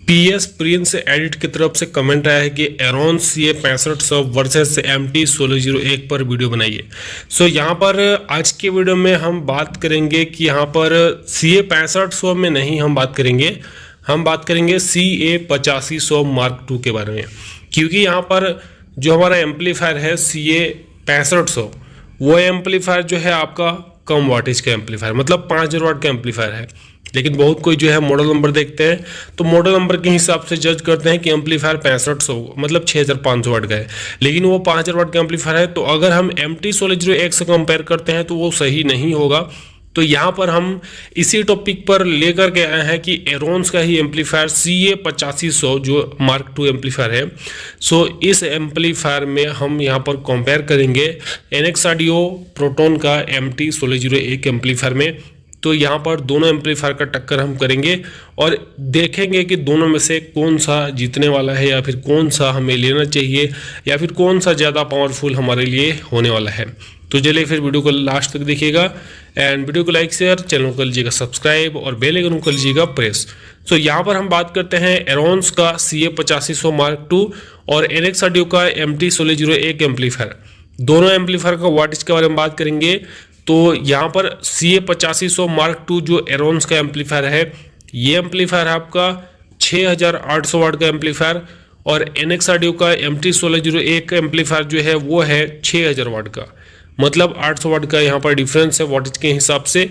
PS Prince edit की तरफ से कमेंट आया है कि एरोन्स CA6500 वर्सेस MT 1601 पर वीडियो बनाइए। सो यहाँ पर आज के वीडियो में हम बात करेंगे कि यहाँ पर CA6500 में नहीं हम बात करेंगे, हम बात करेंगे CA8500 मार्क II के बारे में, क्योंकि यहाँ पर जो हमारा एम्पलीफायर है CA6500 वो एम्पलीफायर जो है आपका कम वाटेज का एम्पलीफायर, मतलब 5000 वाट का एम्पलीफायर है। लेकिन बहुत कोई जो है मॉडल नंबर देखते हैं तो मॉडल नंबर के हिसाब से जज करते हैं कि एम्पलीफायर 6500 मतलब 6500 वाट का है, लेकिन वो 5000 वाट का एम्पलीफायर है। तो अगर हम MT 1601 से कंपेयर करते हैं तो वो सही नहीं होगा। तो यहाँ पर हम इसी टॉपिक पर लेकर के आए हैं कि एरोन्स का ही एम्पलीफायर CA8500 जो मार्क II एम्पलीफायर है, सो इस एम्पलीफायर में हम यहाँ पर कंपेयर करेंगे NX ऑडियो प्रोटोन का MT 1601 एम्पलीफायर में। तो यहाँ पर दोनों एम्पलीफायर का टक्कर हम करेंगे और देखेंगे कि दोनों में से कौन सा जीतने वाला है, या फिर कौन सा हमें लेना चाहिए, या फिर कौन सा ज़्यादा पावरफुल हमारे लिए होने वाला है। तो चलिए फिर वीडियो को लास्ट तक देखिएगा एंड वीडियो को लाइक शेयर, चैनल को कर लीजिएगा सब्सक्राइब और बेल आइकन को कर लीजिएगा प्रेस। तो यहाँ पर हम बात करते हैं एरोन्स का CA8500 मार्क II और NX ऑडियो का MT 1601 एम्पलीफायर। दोनों एम्पलीफायर का वाटेज के बारे में बात करेंगे। तो यहाँ पर CA8500 मार्क II जो एरोन्स का एम्पलीफायर है, ये एम्पलीफायर है आपका 6800 वाट का एम्पलीफायर, और NX ऑडियो का MT 1601 एम्पलीफायर जो है वो है 6000 वाट का, मतलब 800 वाट का यहाँ पर डिफरेंस है वाटेज के हिसाब से।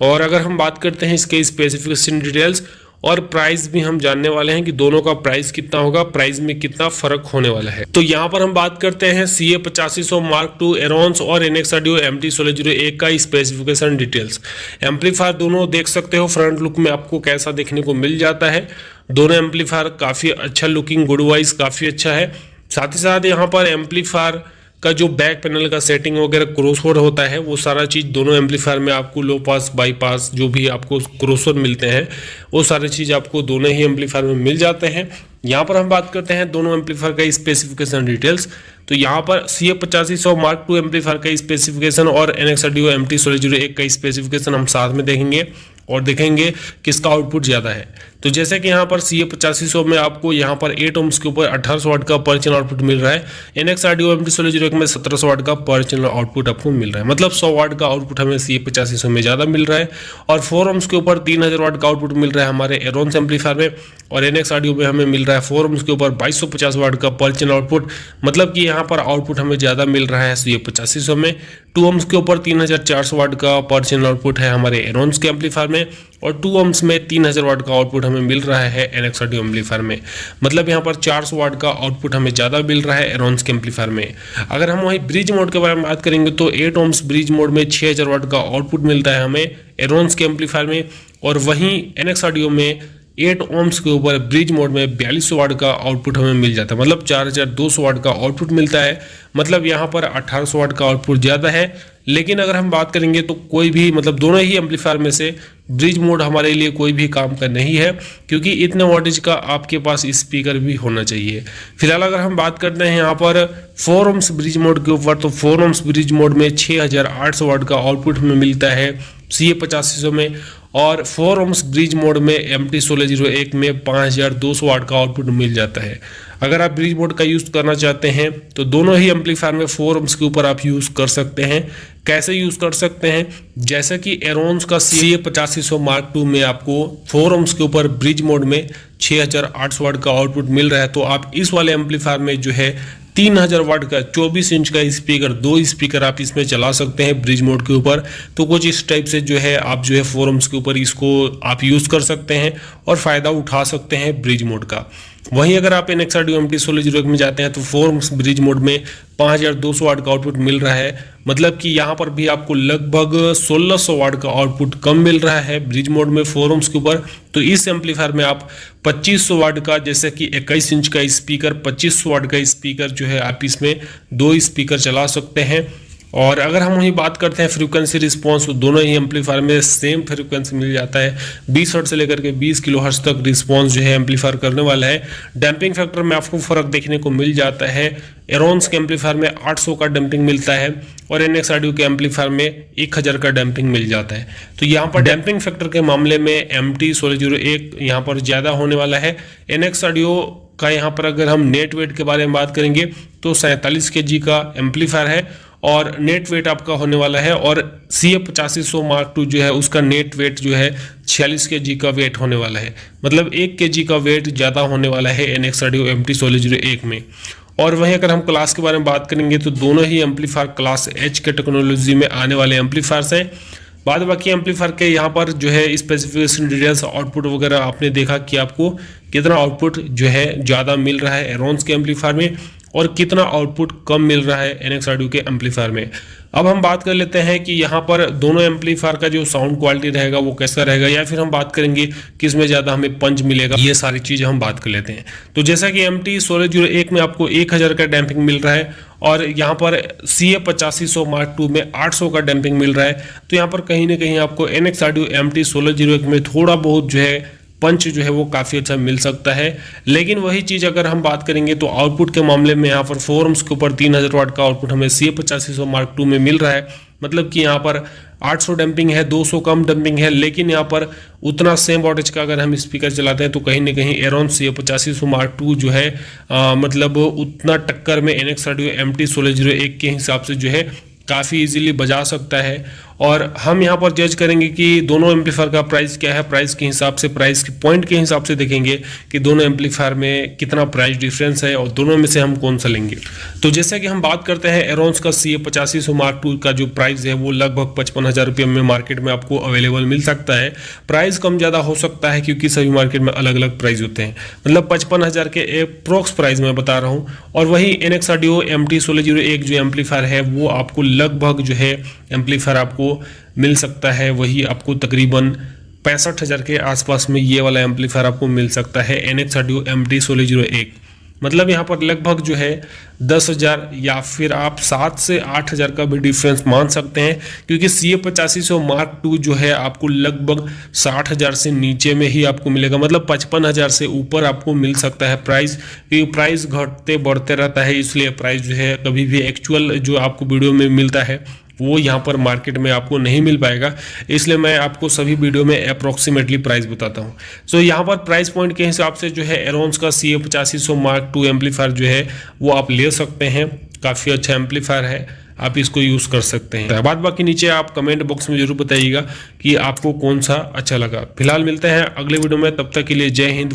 और अगर हम बात करते हैं इसके स्पेसिफिकेशन डिटेल्स और प्राइस भी हम जानने वाले हैं कि दोनों का प्राइस कितना होगा, प्राइस में कितना फर्क होने वाला है। तो यहाँ पर हम बात करते हैं CA8500 मार्क II एरोन्स और NX ऑडियो MT 1601 का स्पेसिफिकेशन डिटेल्स। एम्पलीफायर दोनों देख सकते हो, फ्रंट लुक में आपको कैसा देखने को मिल जाता है। दोनों एम्पलीफायर काफ़ी अच्छा लुकिंग, गुड वाइज काफ़ी अच्छा है। साथ ही साथ यहाँ पर एम्पलीफायर का जो बैक पैनल का सेटिंग वगैरह क्रॉसवर्ड होता है, वो सारा चीज़ दोनों एम्पलीफायर में आपको लो पास बाई पास जो भी आपको क्रॉसवर्ड मिलते हैं वो सारी चीज़ आपको दोनों ही एम्पलीफायर में मिल जाते हैं। यहाँ पर हम बात करते हैं दोनों एम्पलीफायर का स्पेसिफिकेशन डिटेल्स। तो यहाँ पर CA8500 मार्क II एम्पलीफायर का स्पेसिफिकेशन और NX ऑडियो MT 1601 का स्पेसिफिकेशन हम साथ में देखेंगे और देखेंगे किसका आउटपुट ज़्यादा है। तो जैसे कि यहाँ पर CA8500 में आपको यहाँ पर 8 ohms के ऊपर 1800 वाट का पर चैनल आउटपुट मिल रहा है। NX ऑडियो MT 1601 में 1700 वाट का पर चैनल आउटपुट आपको मिल रहा है, मतलब 100 वाट का आउटपुट हमें CA8500 में ज़्यादा मिल रहा है। और 4 ohms के ऊपर 3000 वाट का आउटपुट मिल रहा है हमारे एरोन्स एम्पलीफायर में, और NX ऑडियो में हमें मिल रहा है 4 ohms के ऊपर 2250 वाट का पर चैनल आउटपुट, मतलब कि यहाँ पर आउटपुट हमें ज़्यादा मिल रहा है CA8500 में। 2 ohms के ऊपर 3400 वाट का पर चैनल आउटपुट है हमारे एरोन्स के एम्पलीफायर में, और 2 ohms में 3000 वाट का आउटपुट हमें मिल रहा है NX ऑडियो एम्पलीफायर में, मतलब यहाँ पर 400 वाट का आउटपुट हमें ज़्यादा मिल रहा है एरोन्स के एम्पलीफायर में। अगर हम वहीं ब्रिज मोड के बारे में बात करेंगे तो 8 ohms ब्रिज मोड में 6000 वाट का आउटपुट मिलता है हमें एरोन्स के एम्पलीफायर में, और वहीं NX ऑडियो में 8 ohms के ऊपर ब्रिज मोड में 4200 वाट का आउटपुट हमें मिल जाता है, मतलब 4200 वाट का आउटपुट मिलता है, मतलब यहाँ पर 1800 वाट का आउटपुट ज़्यादा है। लेकिन अगर हम बात करेंगे तो कोई भी, मतलब दोनों ही एम्पलीफायर में से ब्रिज मोड हमारे लिए कोई भी काम का नहीं है, क्योंकि इतने वाटेज का आपके पास स्पीकर भी होना चाहिए। फिलहाल अगर हम बात करते हैं यहाँ पर 4 ohms ब्रिज मोड के ऊपर, तो 4 ohms ब्रिज मोड में 6800 वाट का आउटपुट हमें मिलता है CA8500 में, और 4 ohms ब्रिज मोड में MT 1601 में 5200 वाट का आउटपुट मिल जाता है। अगर आप ब्रिज मोड का यूज़ करना चाहते हैं तो दोनों ही एम्पलीफायर में 4 ohms के ऊपर आप यूज़ कर सकते हैं। कैसे यूज़ कर सकते हैं, जैसे कि एरोन्स का CA8500 मार्क II में आपको 4 ohms के ऊपर ब्रिज मोड में 6800 वाट का आउटपुट मिल रहा है, तो आप इस वाले एम्पलीफायर में जो है 3000 वाट का 24 इंच का स्पीकर, 2 स्पीकर आप इसमें चला सकते हैं ब्रिज मोड के ऊपर। तो कुछ इस टाइप से जो है आप जो है 4 ohms के ऊपर इसको आप यूज़ कर सकते हैं और फ़ायदा उठा सकते हैं ब्रिज मोड का। वहीं अगर आप NX ऑडियो MT 1601 में जाते हैं तो 4 ohms ब्रिज मोड में 5200 वाट का आउटपुट मिल रहा है, मतलब कि यहाँ पर भी आपको लगभग 1600 वाट का आउटपुट कम मिल रहा है ब्रिज मोड में 4 ohms के ऊपर। तो इस एम्पलीफायर में आप 2500 वाट का, जैसे कि 21 इंच का स्पीकर, 2500 वाट का स्पीकर जो है आप इसमें 2 स्पीकर चला सकते हैं। और अगर हम वही बात करते हैं फ्रीक्वेंसी रिस्पॉन्स, तो दोनों ही एम्पलीफायर में सेम फ्रीक्वेंसी मिल जाता है। 20 हर्ट्ज से लेकर के 20 किलो हर्ट्ज तक रिस्पॉन्स जो है एम्पलीफायर करने वाला है। डैम्पिंग फैक्टर में आपको फर्क देखने को मिल जाता है। एरोन्स के एम्पलीफायर में 800 का डैम्पिंग मिलता है और एनएक्स ऑडियो के एम्पलीफायर में 1000 का डैम्पिंग मिल जाता है। तो यहाँ पर डैम्पिंग फैक्टर के मामले में MT1601 यहाँ पर ज़्यादा होने वाला है। एनएक्स ऑडियो का यहाँ पर अगर हम नेट वेट के बारे में बात करेंगे तो 47 kg का एम्पलीफायर है और नेट वेट आपका होने वाला है। और CA8500 Mark II जो है उसका नेट वेट जो है 46 kg का वेट होने वाला है, मतलब 1 kg का वेट ज़्यादा होने वाला है एनएक्स ऑडियो MT1601 में। और वहीं अगर हम क्लास के बारे में बात करेंगे तो दोनों ही एम्पलीफायर क्लास H के टेक्नोलॉजी में आने वाले एम्पलीफायर्स हैं। बाद बाकी एम्पलीफायर के यहाँ पर जो है स्पेसिफिकेशन डिटेल्स, आउटपुट वगैरह आपने देखा कि आपको कितना आउटपुट जो है ज़्यादा मिल रहा है एरोन्स के एम्पलीफायर में और कितना आउटपुट कम मिल रहा है एनएक्स ऑडियो के एम्पलीफायर में। अब हम बात कर लेते हैं कि यहाँ पर दोनों एम्पलीफायर का जो साउंड क्वालिटी रहेगा वो कैसा रहेगा, या फिर हम बात करेंगे किसमें ज़्यादा हमें पंच मिलेगा। ये सारी चीज़ें हम बात कर लेते हैं। तो जैसा कि MT1601 में आपको 1000 का डैम्पिंग मिल रहा है और यहाँ पर CA8500 Mark II में 800 का डैम्पिंग मिल रहा है, तो यहाँ पर कहीं ना कहीं आपको एनएक्स ऑडियो MT1601 में थोड़ा बहुत जो है पंच जो है वो काफ़ी अच्छा मिल सकता है। लेकिन वही चीज़ अगर हम बात करेंगे तो आउटपुट के मामले में यहाँ पर 4 ohms के ऊपर 3000 वाट का आउटपुट हमें CA8500 Mark II में मिल रहा है। मतलब कि यहाँ पर 800 डैम्पिंग है, 200 कम डैम्पिंग है, लेकिन यहाँ पर उतना सेम वोल्टेज का अगर हम स्पीकर चलाते हैं तो कहीं ना कहीं एरोन्स CA8500 Mark II जो है मतलब उतना टक्कर में एनएक्स ऑडियो MT1601 के हिसाब से जो है काफ़ी इजीली बजा सकता है। और हम यहाँ पर जज करेंगे कि दोनों एम्पलीफायर का प्राइस क्या है। प्राइस के हिसाब से, प्राइस के पॉइंट के हिसाब से देखेंगे कि दोनों एम्पलीफायर में कितना प्राइस डिफरेंस है और दोनों में से हम कौन सा लेंगे। तो जैसा कि हम बात करते हैं एरोन्स का CA8500 Mark II का जो प्राइस है वो लगभग 55,000 रुपये में मार्केट में आपको अवेलेबल मिल सकता है। प्राइस कम ज़्यादा हो सकता है क्योंकि सभी मार्केट में अलग अलग प्राइस होते हैं, मतलब 55,000 के अप्रोक्स प्राइस मैं बता रहा हूँ। और वही एनएक्स ऑडियो MT1601 जो एम्पलीफायर है वो आपको लगभग जो है एम्पलीफायर आपको मिल सकता है, वही आपको तकरीबन 65,000 के आसपास में ये वाला एम्पलीफायर आपको मिल सकता है एनएक्स ऑडियो MT1601। मतलब यहाँ पर लगभग जो है 10,000 या फिर आप 7 से 8,000 का भी डिफरेंस मान सकते हैं, क्योंकि CA8500 Mark II जो है आपको लगभग 60,000 से नीचे में ही आपको मिलेगा, मतलब 55,000 से ऊपर आपको मिल सकता है प्राइस। क्योंकि प्राइस घटते बढ़ते रहता है, इसलिए प्राइस जो है कभी भी एक्चुअल जो आपको वीडियो में मिलता है वो यहाँ पर मार्केट में आपको नहीं मिल पाएगा, इसलिए मैं आपको सभी वीडियो में अप्रॉक्सीमेटली प्राइस बताता हूँ। सो यहाँ पर प्राइस पॉइंट के हिसाब से जो है एरोन्स का CA8500 Mark II एम्पलीफायर जो है वो आप ले सकते हैं। काफ़ी अच्छा एम्पलीफायर है, आप इसको यूज़ कर सकते हैं। बाद बाकी नीचे आप कमेंट बॉक्स में जरूर बताइएगा कि आपको कौन सा अच्छा लगा। फिलहाल मिलते हैं अगले वीडियो में, तब तक के लिए जय हिंद।